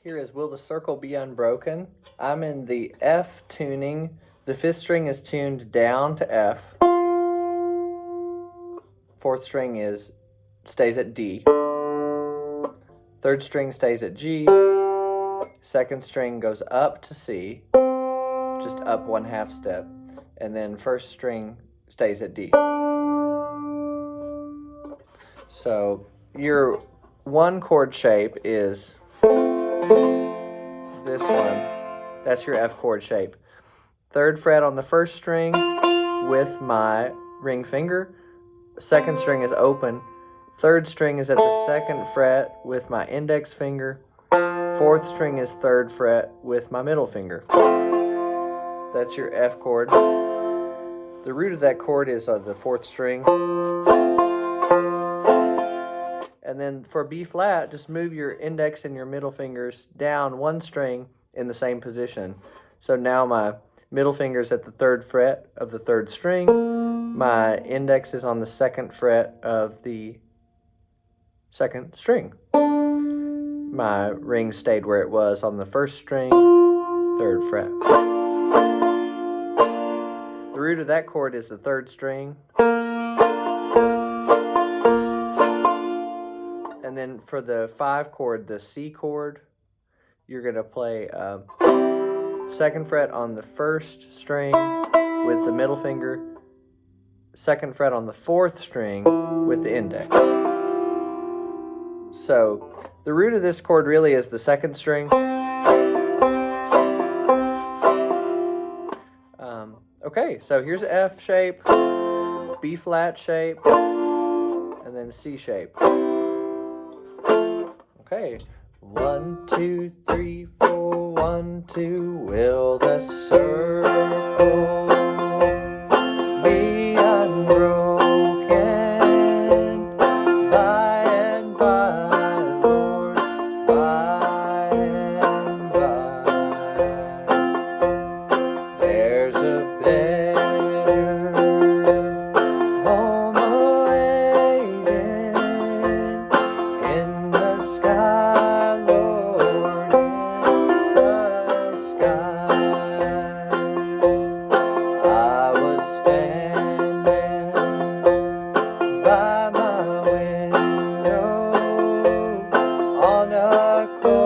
Here is Will the Circle Be Unbroken? I'm in the F tuning. The fifth string is tuned down to F. Fourth string stays at D. Third string stays at G. Second string goes up to C, just up 1/2 step. And then first string stays at D. So your one chord shape is this one. That's your F chord shape. Third fret on the first string with my ring finger. Second string is open. Third string is at the second fret with my index finger. Fourth string is third fret with my middle finger. That's your F chord. The root of that chord is the fourth string. And then for B flat, just move your index and your middle fingers down one string in the same position. So now my middle finger's at the third fret of the third string. My index is on the second fret of the second string. My ring stayed where it was on the first string, third fret. The root of that chord is the third string. And then for the 5 chord, the C chord, you're going to play second fret on the first string with the middle finger, second fret on the fourth string with the index. So the root of this chord really is the second string. Okay, so here's F shape, B flat shape, and then C shape. Okay, 1, 2, 3, 4, 1, 2. Will the circle be unbroken by and by, Lord, by and by? There's a better home awaiting in the sky, Lord, in the sky. I was standing by my window on a cold